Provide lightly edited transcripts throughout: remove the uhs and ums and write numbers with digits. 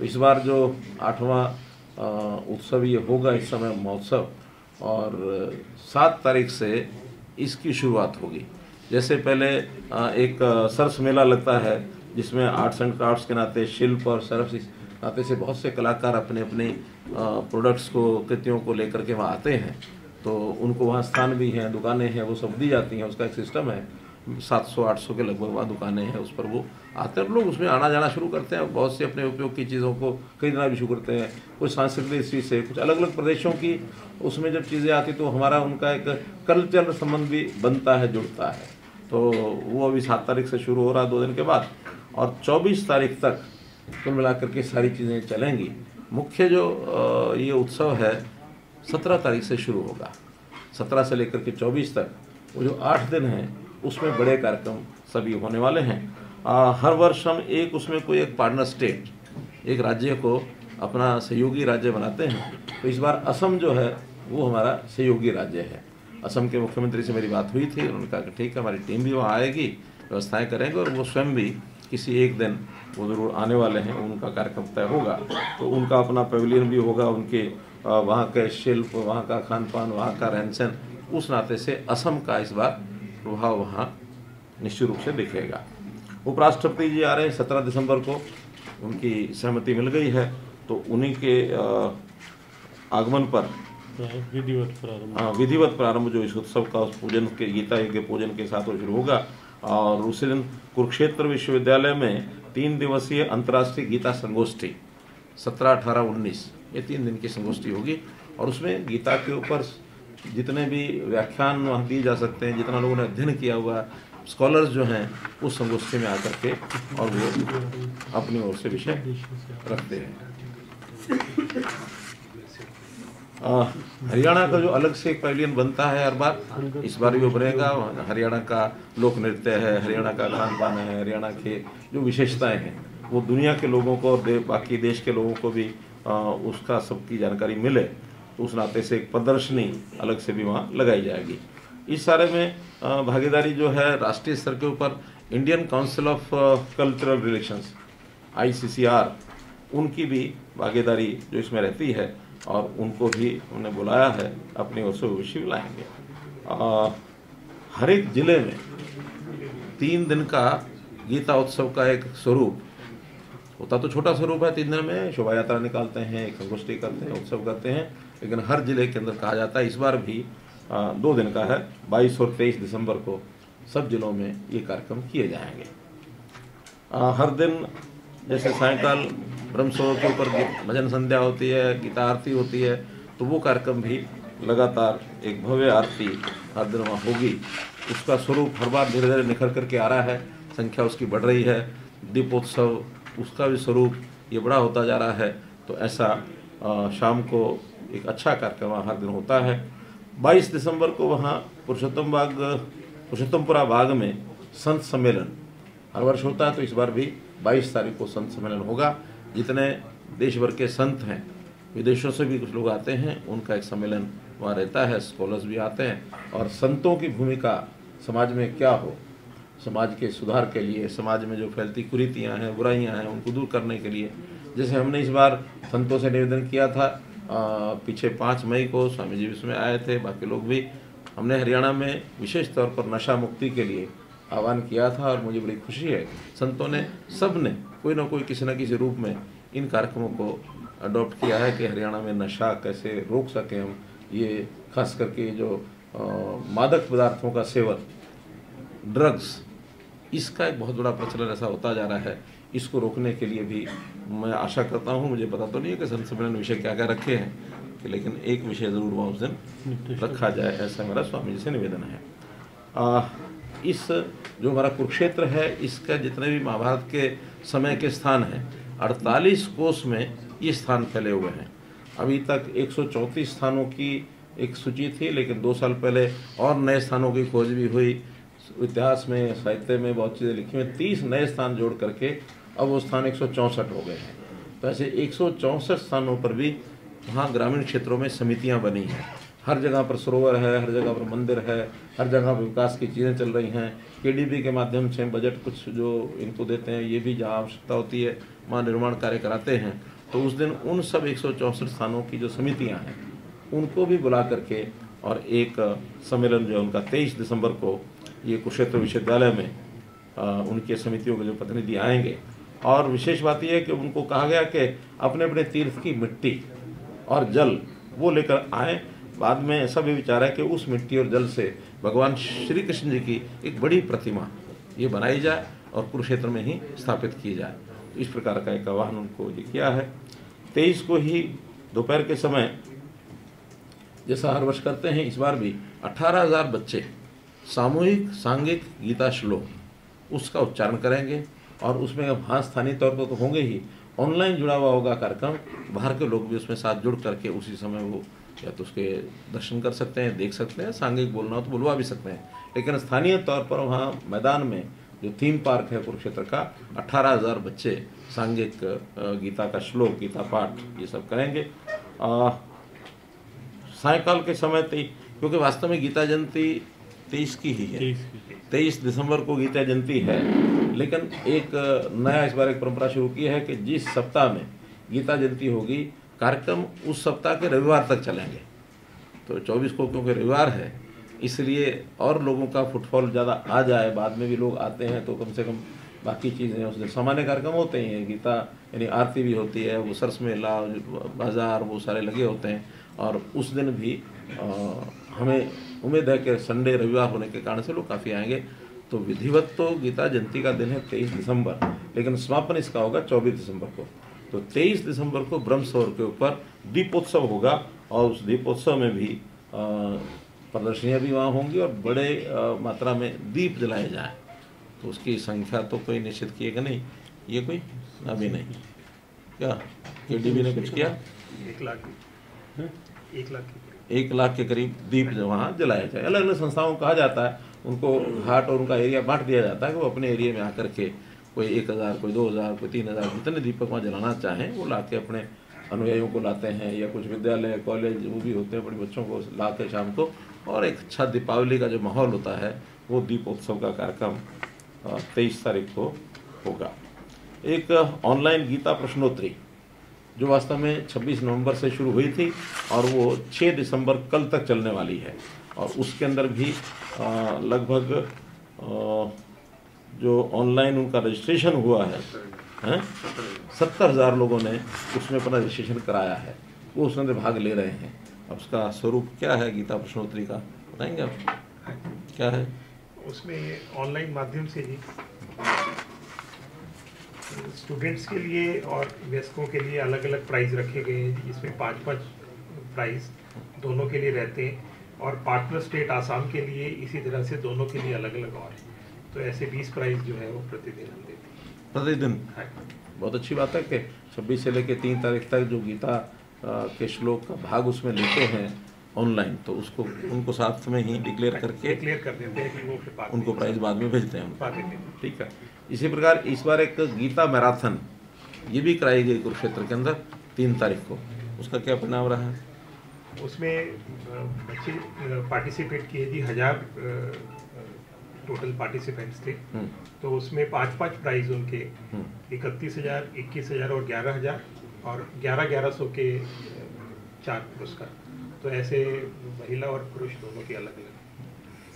तो इस बार जो 8वां उत्सव ये होगा, इस समय महोत्सव, और 7 तारीख से इसकी शुरुआत होगी। जैसे पहले एक सरस मेला लगता है जिसमें आर्ट्स एंड क्राफ्ट्स के नाते, शिल्प और सरस नाते से बहुत से कलाकार अपने अपने प्रोडक्ट्स को, कृतियों को लेकर के वहाँ आते हैं, तो उनको वहाँ स्थान भी हैं, दुकानें हैं, वो सब दी जाती हैं। उसका एक सिस्टम है, 700-800 के लगभग वहाँ दुकानें हैं, उस पर वो आते हैं, लोग उसमें आना जाना शुरू करते हैं, बहुत से अपने उपयोग की चीज़ों को खरीदना भी शुरू करते हैं। कुछ सांस्कृतिक दृष्टि से कुछ अलग अलग प्रदेशों की उसमें जब चीज़ें आती तो हमारा उनका एक कल्चरल संबंध भी बनता है, जुड़ता है। तो वो अभी 7 तारीख से शुरू हो रहा है, 2 दिन के बाद, और 24 तारीख तक कुल मिलाकर के सारी चीज़ें चलेंगी। मुख्य जो ये उत्सव है 17 तारीख से शुरू होगा। 17 से लेकर के 24 तक वो जो 8 दिन हैं उसमें बड़े कार्यक्रम सभी होने वाले हैं। हर वर्ष हम उसमें कोई एक पार्टनर स्टेट, एक राज्य को अपना सहयोगी राज्य बनाते हैं। तो इस बार असम जो है वो हमारा सहयोगी राज्य है। असम के मुख्यमंत्री से मेरी बात हुई थी, उन्होंने कहा कि ठीक है, हमारी टीम भी वहाँ आएगी, व्यवस्थाएं करेंगे, और वो स्वयं भी किसी एक दिन वो ज़रूर आने वाले हैं, उनका कार्यक्रम तय होगा। तो उनका अपना पेविलियन भी होगा, उनके वहाँ के शिल्प, वहाँ का खान पान, वहाँ का रहन सहन, उस नाते से असम का इस बार प्रभाव वहाँ निश्चित रूप से दिखेगा। उपराष्ट्रपति जी आ रहे हैं 17 दिसंबर को, उनकी सहमति मिल गई है, तो उन्हीं के आगमन पर विधिवत प्रारंभ जो इस उत्सव का, उस पूजन के, गीता यज्ञ पूजन के साथ वो शुरू होगा। और उसी दिन कुरुक्षेत्र विश्वविद्यालय में 3 दिवसीय अंतर्राष्ट्रीय गीता संगोष्ठी 17, 18, 19 ये 3 दिन की संगोष्ठी होगी, और उसमें गीता के ऊपर जितने भी व्याख्यान वहाँ दिए जा सकते हैं, जितना लोगों ने अध्ययन किया हुआ, स्कॉलर्स जो हैं उस संगोष्ठी में आकर के और वो अपनी ओर से विषय रखते हैं। हरियाणा का जो अलग से एक पैविलियन बनता है हर बार, इस बार भी उभरेगा। हरियाणा का लोक नृत्य है, हरियाणा का खान पान है, हरियाणा के जो विशेषताएं हैं वो दुनिया के लोगों को और बाकी देश के लोगों को भी उसका सबकी जानकारी मिले, तो उस नाते से एक प्रदर्शनी अलग से भी वहाँ लगाई जाएगी। इस सारे में भागीदारी जो है राष्ट्रीय स्तर के ऊपर Indian council of cultural relations ICCR, उनकी भी भागीदारी जो इसमें रहती है, और उनको भी उन्होंने बुलाया है, अपनी ओर से विषय लाएंगे। हर एक जिले में 3 दिन का गीता उत्सव का एक स्वरूप होता, तो छोटा स्वरूप है, 3 दिन में शोभा यात्रा निकालते हैं, एक संगोष्ठी करते हैं, उत्सव करते हैं, लेकिन हर जिले के अंदर कहा जाता है। इस बार भी 2 दिन का है, 22 और 23 दिसंबर को सब जिलों में ये कार्यक्रम किए जाएंगे। हर दिन जैसे सायंकाल ब्रह्मसोर के ऊपर भजन संध्या होती है, गीता आरती होती है, तो वो कार्यक्रम भी लगातार एक भव्य आरती हर दिन वहाँ होगी। उसका स्वरूप हर बार धीरे धीरे निखर करके आ रहा है, संख्या उसकी बढ़ रही है। दीपोत्सव, उसका भी स्वरूप ये बड़ा होता जा रहा है। तो ऐसा शाम को एक अच्छा कार्यक्रम हर दिन होता है। 22 दिसंबर को वहाँ पुरुषोत्तमपुरा बाग में संत सम्मेलन हर वर्ष होता है, तो इस बार भी 22 तारीख को संत सम्मेलन होगा। जितने देश भर के संत हैं, विदेशों से भी कुछ लोग आते हैं, उनका एक सम्मेलन वहाँ रहता है, स्कॉलर्स भी आते हैं, और संतों की भूमिका समाज में क्या हो, समाज के सुधार के लिए, समाज में जो फैलती कुरीतियाँ हैं, बुराइयाँ हैं, उनको दूर करने के लिए, जैसे हमने इस बार संतों से निवेदन किया था, पीछे 5 मई को स्वामी जी इसमें आए थे, बाकी लोग भी, हमने हरियाणा में विशेष तौर पर नशा मुक्ति के लिए आह्वान किया था, और मुझे बड़ी खुशी है संतों ने, सब ने कोई ना कोई किसी न किसी रूप में इन कार्यक्रमों को अडॉप्ट किया है कि हरियाणा में नशा कैसे रोक सकें हम। ये खास करके जो मादक पदार्थों का सेवन, ड्रग्स, इसका एक बहुत बड़ा प्रचलन ऐसा होता जा रहा है। इसको रोकने के लिए भी मैं आशा करता हूँ, मुझे पता तो नहीं है कि संत सम्मेलन विषय क्या क्या रखे हैं, लेकिन एक विषय ज़रूर वहाँ उस दिन रखा जाए, ऐसा मेरा स्वामी जी से निवेदन है। इस जो हमारा कुरुक्षेत्र है, इसका जितने भी महाभारत के समय के स्थान हैं, 48 कोस में ये स्थान फैले हुए हैं। अभी तक 134 स्थानों की एक सूची थी, लेकिन 2 साल पहले और नए स्थानों की खोज भी हुई। इतिहास में, साहित्य में बहुत चीज़ें लिखी हुई, 30 नए स्थान जोड़ करके अब वो स्थान 164 हो गए हैं। तो ऐसे 164 स्थानों पर भी वहाँ ग्रामीण क्षेत्रों में समितियाँ बनी हैं। हर जगह पर सरोवर है, हर जगह पर मंदिर है, हर जगह पर विकास की चीज़ें चल रही हैं। केडीबी के माध्यम से बजट कुछ जो इनको देते हैं, ये भी जहाँ आवश्यकता होती है वहाँ निर्माण कार्य कराते हैं। तो उस दिन उन सब 164 स्थानों की जो समितियाँ हैं उनको भी बुला करके और एक सम्मेलन जो है उनका 23 दिसंबर को ये कुरुक्षेत्र विश्वविद्यालय में उनके समितियों के जो प्रतिनिधि आएंगे। और विशेष बात यह है कि उनको कहा गया कि अपने अपने तीर्थ की मिट्टी और जल वो लेकर आएँ। बाद में ऐसा भी विचार है कि उस मिट्टी और जल से भगवान श्री कृष्ण जी की एक बड़ी प्रतिमा ये बनाई जाए और कुरुक्षेत्र में ही स्थापित की जाए। तो इस प्रकार का एक आह्वान उनको ये किया है। 23 को ही दोपहर के समय, जैसा हर वर्ष करते हैं, इस बार भी 18,000 बच्चे सामूहिक सांघिक गीता श्लोक उसका उच्चारण करेंगे। और उसमें हाँ स्थानीय तौर पर तो होंगे ही, ऑनलाइन जुड़ा हुआ होगा कार्यक्रम, बाहर के लोग भी उसमें साथ जुड़ करके उसी समय वो या तो उसके दर्शन कर सकते हैं, देख सकते हैं, सांघिक बोलना हो तो बुलवा भी सकते हैं। लेकिन स्थानीय तौर पर वहाँ मैदान में जो थीम पार्क है कुरुक्षेत्र का, 18,000 बच्चे सांघिक गीता का श्लोक, गीता पाठ ये सब करेंगे। सायंकाल के समय क्योंकि वास्तव में गीता जयंती 23 की ही है, 23 दिसंबर को गीता जयंती है। लेकिन एक नया इस बार एक परंपरा शुरू की है कि जिस सप्ताह में गीता जयंती होगी कार्यक्रम उस सप्ताह के रविवार तक चलेंगे। तो 24 को क्योंकि रविवार है इसलिए और लोगों का फुटफॉल ज़्यादा आ जाए, बाद में भी लोग आते हैं तो कम से कम बाकी चीज़ें उस दिन सामान्य कार्यक्रम होते ही हैं। गीता यानी आरती भी होती है, वो सरस मेला, बाजार वो सारे लगे होते हैं। और उस दिन भी हमें उम्मीद है कि संडे रविवार होने के कारण से लोग काफ़ी आएंगे। तो विधिवत तो गीता जयंती का दिन है 23 दिसंबर, लेकिन समापन इसका होगा 24 दिसंबर को। तो 23 दिसंबर को ब्रह्म सरोवर के ऊपर दीपोत्सव होगा और उस दीपोत्सव में भी प्रदर्शनियाँ भी वहाँ होंगी और बड़े मात्रा में दीप जलाए जाएँ। तो उसकी संख्या तो कोई निश्चित किएगा नहीं, ये कोई अभी नहीं। क्या केडीबी ने कुछ किया? 1 लाख के करीब दीप जो वहाँ जलाए जाए। अलग अलग संस्थाओं को कहा जाता है, उनको घाट और उनका एरिया बांट दिया जाता है कि वो अपने एरिया में आकर के कोई 1,000, कोई 2,000, कोई 3,000 जितने दीपक वहाँ जलाना चाहें वो ला के अपने अनुयायियों को लाते हैं। या कुछ विद्यालय कॉलेज वो भी होते हैं, बड़े बच्चों को ला के शाम को, और एक अच्छा दीपावली का जो माहौल होता है वो दीपोत्सव का कार्यक्रम 23 तारीख को होगा। एक ऑनलाइन गीता प्रश्नोत्तरी जो वास्तव में 26 नवंबर से शुरू हुई थी और वो 6 दिसंबर कल तक चलने वाली है। और उसके अंदर भी लगभग जो ऑनलाइन उनका रजिस्ट्रेशन हुआ है 70,000 लोगों ने उसमें अपना रजिस्ट्रेशन कराया है, वो उसमें भाग ले रहे हैं। अब उसका स्वरूप क्या है गीता प्रश्नोत्तरी का बताएंगे आप? क्या है उसमें? ऑनलाइन माध्यम से ही स्टूडेंट्स के लिए और वयस्कों के लिए अलग अलग प्राइज रखे गए हैं, जिसमें 5-5 प्राइज दोनों के लिए रहते हैं। और पार्टनर स्टेट आसाम के लिए इसी तरह से दोनों के लिए अलग अलग और है। तो ऐसे 20 प्राइज जो है वो प्रतिदिन हम देते हैं। प्रतिदिन? बहुत अच्छी बात है कि 26 से लेकर 3 तारीख तक जो गीता के श्लोक का भाग उसमें लेते हैं ऑनलाइन, तो उसको उनको साथ में ही डिक्लेयर कर देते हैं कि वो उनको प्राइज बाद में भेजते हैं। ठीक है। इसी प्रकार इस बार एक गीता मैराथन ये भी कराई गई कुरुक्षेत्र के अंदर 3 तारीख को, उसका क्या परिणाम रहा है? उसमें बच्चे पार्टिसिपेट किए जी, 1000 टोटल पार्टिसिपेंट्स थे। तो उसमें 5-5 प्राइज उनके 31,000, 21,000 और 11,000 और 11,100 के 4 पुरस्कार। तो ऐसे महिला और पुरुष दोनों के अलग अलग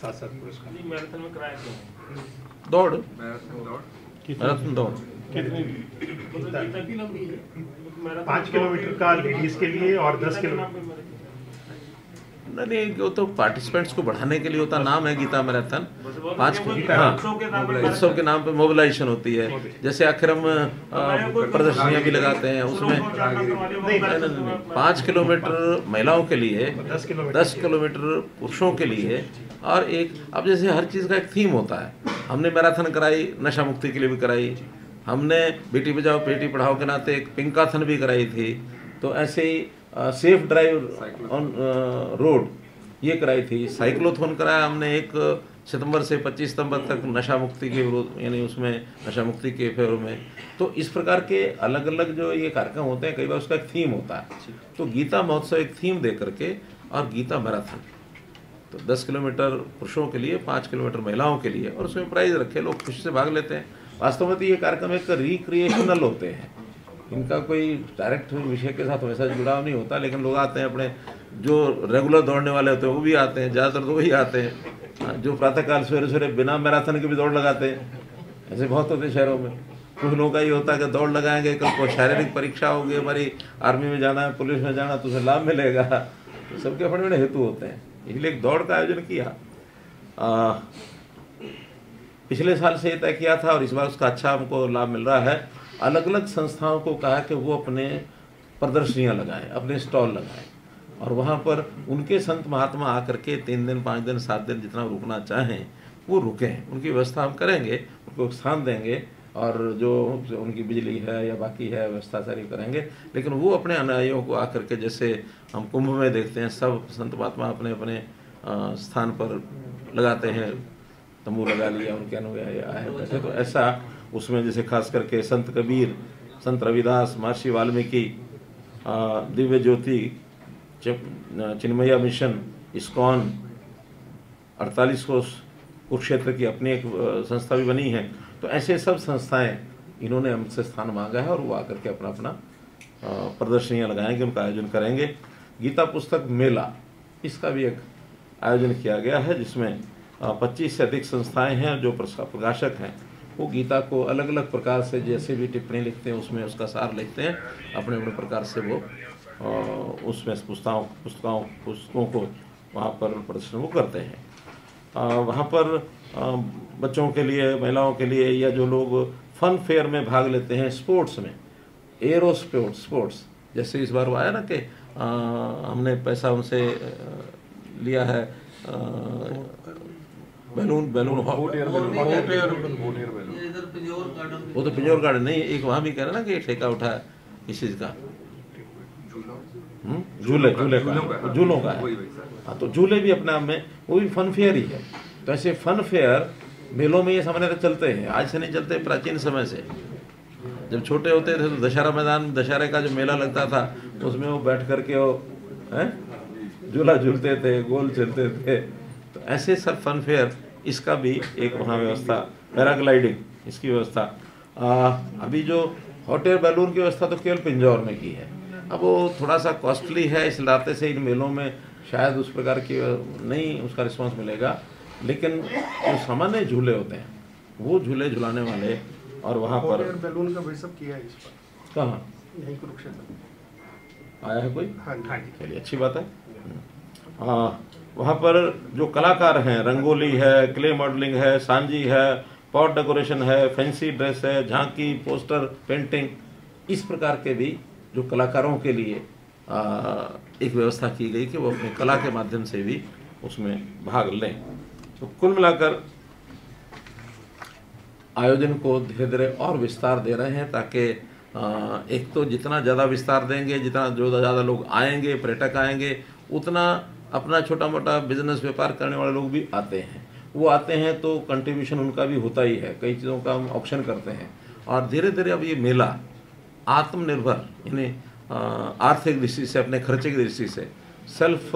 7-7 पुरस्कार। मैराथन में कराया था दौड़, मैराथन दौड़ कितनी? 5 किलोमीटर का लेडीज के लिए और 10 किलोमीटर नहीं, वो तो पार्टिसिपेंट्स को बढ़ाने के लिए होता नाम है गीता मैराथन। 5 उत्सव के नाम पे मोबिलाइजेशन होती है। जैसे आखिर हम प्रदर्शनियाँ भी लगाते हैं उसमें 5 किलोमीटर महिलाओं के लिए, 10 किलोमीटर पुरुषों के लिए। और एक अब जैसे हर चीज़ का एक थीम होता है, हमने मैराथन कराई नशा मुक्ति के लिए भी कराई, हमने बेटी बचाओ बेटी पढ़ाओ के नाते एक पिंकाथन भी कराई थी। तो ऐसे ही सेफ ड्राइव ऑन रोड ये कराई थी। साइक्लोथॉन कराया हमने 1 सितंबर से 25 सितंबर तक नशा मुक्ति के विरोध, यानी उसमें नशा मुक्ति के फेवर में। तो इस प्रकार के अलग अलग जो ये कार्यक्रम होते हैं, कई बार उसका एक थीम होता है। तो गीता महोत्सव एक थीम दे करके और गीता मैराथन। तो 10 किलोमीटर पुरुषों के लिए, 5 किलोमीटर महिलाओं के लिए, और उसमें प्राइज रखे, लोग खुशी से भाग लेते हैं। वास्तव में तो ये कार्यक्रम एक रिक्रिएशनल होते हैं, इनका कोई डायरेक्ट विषय के साथ वैसा जुड़ाव नहीं होता, लेकिन लोग आते हैं, अपने जो रेगुलर दौड़ने वाले होते हैं वो भी आते हैं, ज़्यादातर तो वही आते हैं जो प्रातःकाल सवेरे सवेरे बिना मैराथन के भी दौड़ लगाते हैं। ऐसे बहुत होते हैं शहरों में। कुछ लोगों का ये होता है कि दौड़ लगाएंगे, कल को शारीरिक परीक्षा होगी, हमारी आर्मी में जाना है, पुलिस में जाना, तो उसे लाभ मिलेगा। तो सबके अपने अपने हेतु होते हैं, इसलिए एक दौड़ का आयोजन किया। पिछले साल से ये तय किया था और इस बार उसका अच्छा हमको लाभ मिल रहा है। अलग अलग संस्थाओं को कहा कि वो अपने प्रदर्शनियाँ लगाएं, अपने स्टॉल लगाएं, और वहाँ पर उनके संत महात्मा आकर के 3 दिन, 5 दिन, 7 दिन जितना रुकना चाहें वो रुकें। उनकी व्यवस्था हम करेंगे, उनको स्थान देंगे, और जो उनकी बिजली है या बाकी है व्यवस्था सारी करेंगे। लेकिन वो अपने अनुयायियों को आकर के, जैसे हम कुंभ में देखते हैं, सब संत महात्मा अपने अपने स्थान पर लगाते हैं, तंबू लगा लिया, उनके अनुयायी आए बैठे। तो ऐसा उसमें जैसे खास करके संत कबीर, संत रविदास, महर्षि वाल्मीकि, दिव्य ज्योति, चिन्मया मिशन, इस्कॉन, 48 कोस कुरुक्षेत्र की अपनी एक संस्था भी बनी है। तो ऐसे सब संस्थाएं इन्होंने हमसे स्थान मांगा है और वो आकर के अपना अपना प्रदर्शनियाँ लगाएंगे, उनका आयोजन करेंगे। गीता पुस्तक मेला, इसका भी एक आयोजन किया गया है, जिसमें 25 से अधिक संस्थाएं हैं जो प्रकाशक हैं, वो गीता को अलग अलग प्रकार से जैसे भी टिप्पणी लिखते हैं उसमें उसका सार लिखते हैं, अपने अपने प्रकार से वो उसमें पुस्तकों को वहाँ पर प्रदर्शन वो करते हैं। वहाँ पर बच्चों के लिए, महिलाओं के लिए, या जो लोग फन फेयर में भाग लेते हैं, स्पोर्ट्स में, एरो स्पोर्ट्स, जैसे इस बार वो आया ना कि हमने पैसा उनसे लिया है, बैलून वो तो पिंजौर गार्डन नहीं, एक वहाँ भी कह रहे ना कि ठेका उठा है इस चीज़ का, झूलों का है। हाँ, तो झूले भी अपने आप में वो भी फन फेयर ही है। तो ऐसे फन फेयर मेलों में ये सामान्य चलते हैं, आज से नहीं चलते, प्राचीन समय से। जब छोटे होते थे तो दशहरा मैदान, दशहरे का जो मेला लगता था उसमें वो बैठ करके वो झूला झूलते थे, गोल चलते थे। तो ऐसे सब फन फेयर, इसका भी एक वहाँ व्यवस्था, पैराग्लाइडिंग, इसकी व्यवस्था। अभी जो हॉट एयर बैलून की व्यवस्था तो केवल पिंजौर में की है। अब वो थोड़ा सा कॉस्टली है, इस नाते से इन मेलों में शायद उस प्रकार की नहीं उसका रिस्पांस मिलेगा, लेकिन जो सामान्य झूले होते हैं वो झूले झुलाने वाले, और वहाँ पर बैलून का सब किया है इस पर। कहाँ? यहीं कुरुक्षेत्र आया है कोई? हाँ, चलिए, अच्छी बात है। वहाँ पर जो कलाकार हैं, रंगोली है, क्ले मॉडलिंग है, सांजी है, पॉट डेकोरेशन है, फैंसी ड्रेस है, झांकी, पोस्टर, पेंटिंग, इस प्रकार के भी जो कलाकारों के लिए एक व्यवस्था की गई कि वो अपनी कला के माध्यम से भी उसमें भाग लें। तो कुल मिलाकर आयोजन को धीरे धीरे और विस्तार दे रहे हैं, ताकि एक तो जितना ज़्यादा विस्तार देंगे, जितना ज़्यादा लोग आएंगे, पर्यटक आएंगे, उतना अपना छोटा मोटा बिजनेस व्यापार करने वाले लोग भी आते हैं। वो आते हैं तो कंट्रीब्यूशन उनका भी होता ही है, कई चीज़ों का हम ऑप्शन करते हैं। और धीरे धीरे अब ये मेला आत्मनिर्भर, यानी आर्थिक दृष्टि से, अपने खर्चे की दृष्टि से सेल्फ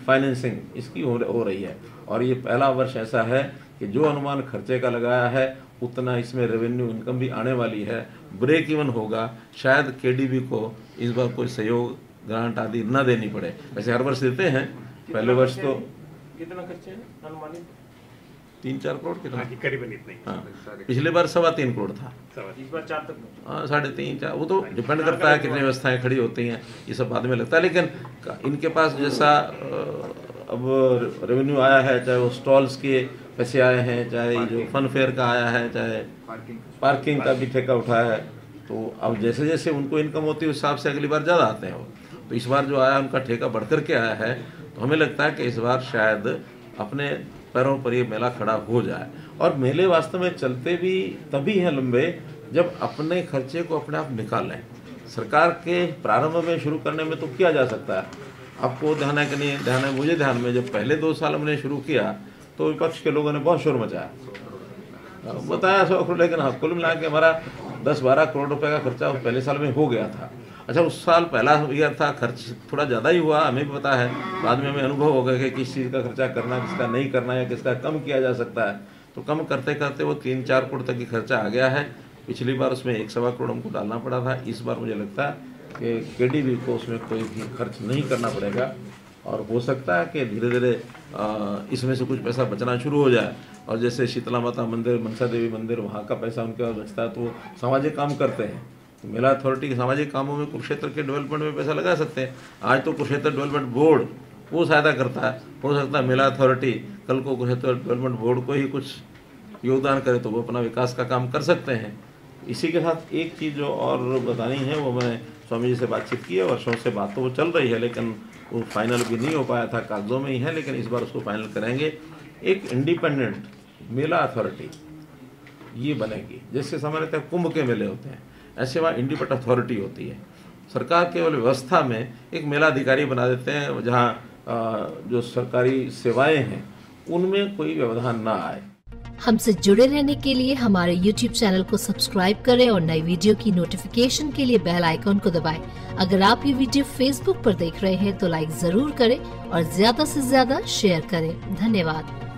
फाइनेंसिंग इसकी हो रही है। और ये पहला वर्ष ऐसा है कि जो अनुमान खर्चे का लगाया है उतना इसमें रेवेन्यू इनकम भी आने वाली है, ब्रेक इवन होगा। शायद केडीबी को इस बार कोई सहयोग, ग्रांट आदि न देनी पड़े, वैसे हर वर्ष देते हैं। पहले वर्ष तो कितना खर्चे हैं अनुमानित? 3-4 करोड़ कितना? करीबन इतना ही। हाँ, पिछले बार 3.25 करोड़ था, इस बार 4 तक। हाँ 3.5-4, वो तो डिपेंड करता है कितनी व्यवस्थाएं खड़ी होती हैं, ये सब बाद में लगता है। लेकिन इनके पास जैसा अब रेवेन्यू आया है, चाहे वो स्टॉल्स के पैसे आए हैं, चाहे जो फन फेयर का आया है, चाहे पार्किंग का भी ठेका उठाया है, तो अब जैसे जैसे उनको इनकम होती है उस हिसाब से अगली बार ज़्यादा आते हैं वो। तो इस बार जो आया उनका ठेका बढ़ कर के आया है, तो हमें लगता है कि इस बार शायद अपने पैरों पर ये मेला खड़ा हो जाए। और मेले वास्तव में चलते भी तभी हैं लंबे जब अपने खर्चे को अपने आप निकालें। सरकार के प्रारंभ में शुरू करने में तो किया जा सकता है, आपको ध्यान है कि नहीं ध्यान है, मुझे ध्यान में, जब पहले 2 साल हमने शुरू किया तो विपक्ष के लोगों ने बहुत शोर मचाया, बताया 100 करोड़, लेकिन हाँ कुल मिला के हमारा 10-12 करोड़ रुपए का खर्चा पहले साल में हो गया था। अच्छा, उस साल पहला ईयर था, खर्च थोड़ा ज़्यादा ही हुआ, हमें भी पता है। बाद में हमें अनुभव हो गया कि किस चीज़ का खर्चा करना, किसका नहीं करना या किसका कम किया जा सकता है। तो कम करते करते वो 3-4 करोड़ तक की खर्चा आ गया है। पिछली बार उसमें 1-1.25 करोड़ हमको डालना पड़ा था। इस बार मुझे लगता है कि केडीबी को उसमें कोई भी खर्च नहीं करना पड़ेगा और हो सकता है कि धीरे धीरे इसमें से कुछ पैसा बचना शुरू हो जाए। और जैसे शीतला माता मंदिर, मनसा देवी मंदिर, वहाँ का पैसा उनके पास बचता है तो वो सामाजिक काम करते हैं। तो मेला अथॉरिटी के सामाजिक कामों में कुरुक्षेत्र के डेवलपमेंट में पैसा लगा सकते हैं। आज तो कुरुक्षेत्र डेवलपमेंट बोर्ड वो सहायता करता है, हो सकता है मेला अथॉरिटी कल को कुरुक्षेत्र डेवलपमेंट बोर्ड को ही कुछ योगदान करे तो वो अपना विकास का काम कर सकते हैं। इसी के साथ एक चीज़ जो और बतानी है, वो मैंने स्वामी जी से बातचीत की है, वर्षों से बात तो वो चल रही है लेकिन वो फाइनल भी नहीं हो पाया था, कागजों में ही है, लेकिन इस बार उसको फाइनल करेंगे। एक इंडिपेंडेंट मेला अथॉरिटी ये बनेगी। जैसे हमारे तक कुंभ के मेले होते हैं, ऐसे वहाँ इंडिपेंडेंट अथॉरिटी होती है। सरकार केवल व्यवस्था में एक मेला अधिकारी बना देते हैं, जहाँ जो सरकारी सेवाएं हैं उनमें कोई व्यवधान ना आए। हमसे जुड़े रहने के लिए हमारे YouTube चैनल को सब्सक्राइब करें और नई वीडियो की नोटिफिकेशन के लिए बेल आइकॉन को दबाएं। अगर आप ये वीडियो Facebook पर देख रहे हैं तो लाइक जरूर करें और ज्यादा से ज्यादा शेयर करें। धन्यवाद।